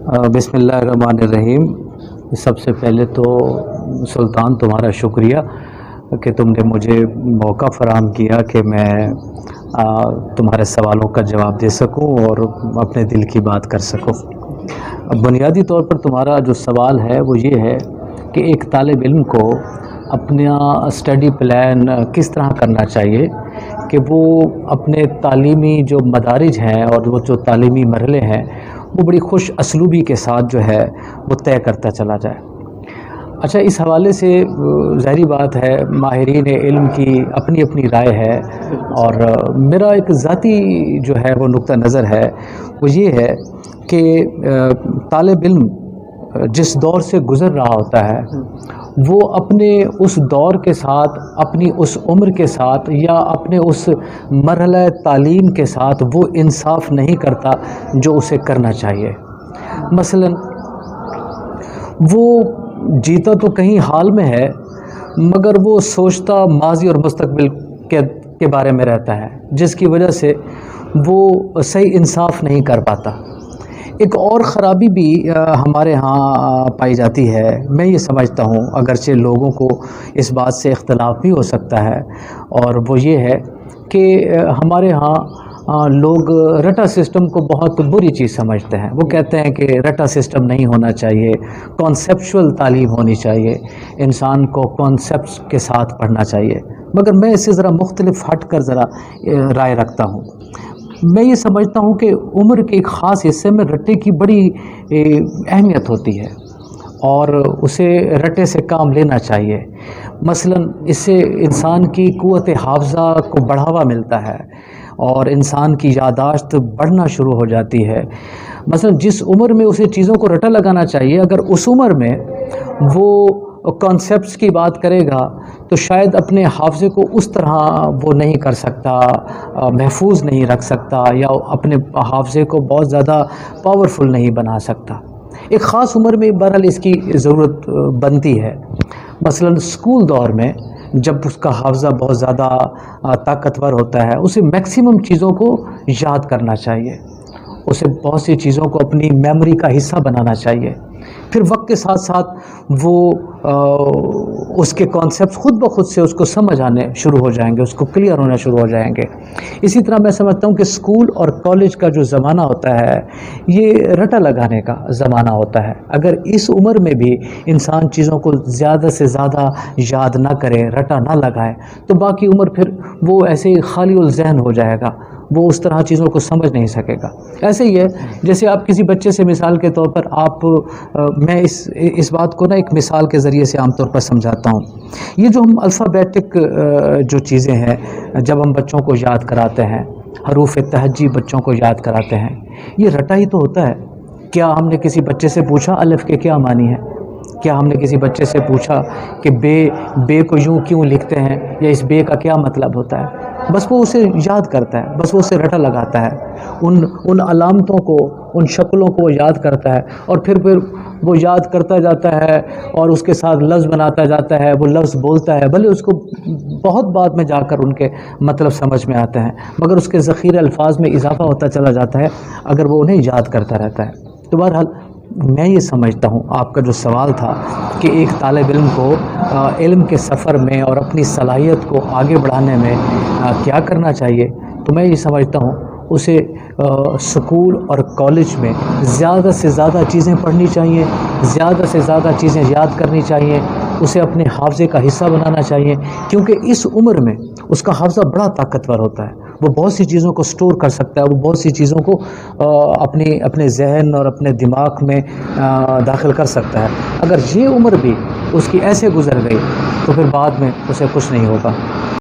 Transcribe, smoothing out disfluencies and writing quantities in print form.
بسم اللہ الرحمن الرحیم۔ سب سے پہلے تو سلطان تمہارا شکریہ کہ تم نے مجھے موقع فراہم کیا کہ میں تمہارے سوالوں کا جواب دے سکوں اور اپنے دل کی بات کر سکوں۔ بنیادی طور پر تمہارا جو سوال ہے وہ یہ ہے کہ ایک طالب علم کو اپنا اسٹڈی پلان کس طرح کرنا چاہیے کہ وہ اپنے تعلیمی جو مدارج ہیں اور وہ جو تعلیمی مرحلے ہیں وہ بڑی خوش اسلوبی کے ساتھ جو ہے وہ طے کرتا چلا جائے۔ اچھا، اس حوالے سے ظاہری بات ہے ماہرین علم کی اپنی اپنی رائے ہے، اور میرا ایک ذاتی جو ہے وہ نقطہ نظر ہے وہ یہ ہے کہ طالب علم جس دور سے گزر رہا ہوتا ہے وہ اپنے اس دور کے ساتھ، اپنی اس عمر کے ساتھ یا اپنے اس مرحلہ تعلیم کے ساتھ وہ انصاف نہیں کرتا جو اسے کرنا چاہیے۔ مثلا وہ جیتا تو کہیں حال میں ہے مگر وہ سوچتا ماضی اور مستقبل کے بارے میں رہتا ہے، جس کی وجہ سے وہ صحیح انصاف نہیں کر پاتا۔ ایک اور خرابی بھی ہمارے ہاں پائی جاتی ہے، میں یہ سمجھتا ہوں، اگرچہ لوگوں کو اس بات سے اختلاف بھی ہو سکتا ہے، اور وہ یہ ہے کہ ہمارے ہاں لوگ رٹا سسٹم کو بہت بری چیز سمجھتے ہیں۔ وہ کہتے ہیں کہ رٹا سسٹم نہیں ہونا چاہیے، کانسیپچول تعلیم ہونی چاہیے، انسان کو کانسیپٹس کے ساتھ پڑھنا چاہیے۔ مگر میں اس سے ذرا مختلف ہٹ کر ذرا رائے رکھتا ہوں۔ میں یہ سمجھتا ہوں کہ عمر کے ایک خاص حصے میں رٹے کی بڑی اہمیت ہوتی ہے اور اسے رٹے سے کام لینا چاہیے۔ مثلا اس سے انسان کی قوت حافظہ کو بڑھاوا ملتا ہے اور انسان کی یادداشت بڑھنا شروع ہو جاتی ہے۔ مثلا جس عمر میں اسے چیزوں کو رٹا لگانا چاہیے، اگر اس عمر میں وہ کانسیپٹس کی بات کرے گا تو شاید اپنے حافظے کو اس طرح وہ نہیں کر سکتا، محفوظ نہیں رکھ سکتا، یا اپنے حافظے کو بہت زیادہ پاورفل نہیں بنا سکتا۔ ایک خاص عمر میں بہرحال اس کی ضرورت بنتی ہے۔ مثلا اسکول دور میں جب اس کا حافظہ بہت زیادہ طاقتور ہوتا ہے، اسے میکسیمم چیزوں کو یاد کرنا چاہیے، اسے بہت سی چیزوں کو اپنی میموری کا حصہ بنانا چاہیے۔ پھر وقت کے ساتھ ساتھ وہ اس کے کانسیپٹس خود بخود سے اس کو سمجھ آنے شروع ہو جائیں گے، اس کو کلیئر ہونا شروع ہو جائیں گے۔ اسی طرح میں سمجھتا ہوں کہ اسکول اور کالج کا جو زمانہ ہوتا ہے یہ رٹا لگانے کا زمانہ ہوتا ہے۔ اگر اس عمر میں بھی انسان چیزوں کو زیادہ سے زیادہ یاد نہ کرے، رٹا نہ لگائے، تو باقی عمر پھر وہ ایسے ہی خالی الذہن ہو جائے گا، وہ اس طرح چیزوں کو سمجھ نہیں سکے گا۔ ایسے ہی ہے جیسے آپ کسی بچے سے، مثال کے طور پر میں اس بات کو ایک مثال کے ذریعے سے عام طور پر سمجھاتا ہوں۔ یہ جو ہم الفابیٹک جو چیزیں ہیں جب ہم بچوں کو یاد کراتے ہیں، حروف تہجی بچوں کو یاد کراتے ہیں، یہ رٹا ہی تو ہوتا ہے۔ کیا ہم نے کسی بچے سے پوچھا الف کے کیا معنی ہے؟ کیا ہم نے کسی بچے سے پوچھا کہ بے کو یوں کیوں لکھتے ہیں، یا اس بے کا کیا مطلب ہوتا ہے؟ بس وہ اسے یاد کرتا ہے، بس وہ اسے رٹا لگاتا ہے، ان علامتوں کو، ان شکلوں کو وہ یاد کرتا ہے، اور پھر وہ یاد کرتا جاتا ہے اور اس کے ساتھ لفظ بناتا جاتا ہے، وہ لفظ بولتا ہے، بھلے اس کو بہت بعد میں جا کر ان کے مطلب سمجھ میں آتے ہیں، مگر اس کے ذخیرہ الفاظ میں اضافہ ہوتا چلا جاتا ہے اگر وہ انہیں یاد کرتا رہتا ہے۔ تو بہرحال میں یہ سمجھتا ہوں، آپ کا جو سوال تھا کہ ایک طالب علم کو علم کے سفر میں اور اپنی صلاحیت کو آگے بڑھانے میں کیا کرنا چاہیے، تو میں یہ سمجھتا ہوں اسے اسکول اور کالج میں زیادہ سے زیادہ چیزیں پڑھنی چاہیے، زیادہ سے زیادہ چیزیں یاد کرنی چاہیے، اسے اپنے حافظے کا حصہ بنانا چاہیے، کیونکہ اس عمر میں اس کا حافظہ بڑا طاقتور ہوتا ہے، وہ بہت سی چیزوں کو سٹور کر سکتا ہے، وہ بہت سی چیزوں کو اپنے ذہن اور اپنے دماغ میں داخل کر سکتا ہے۔ اگر یہ عمر بھی اس کی ایسے گزر گئی تو پھر بعد میں اسے کچھ نہیں ہوگا۔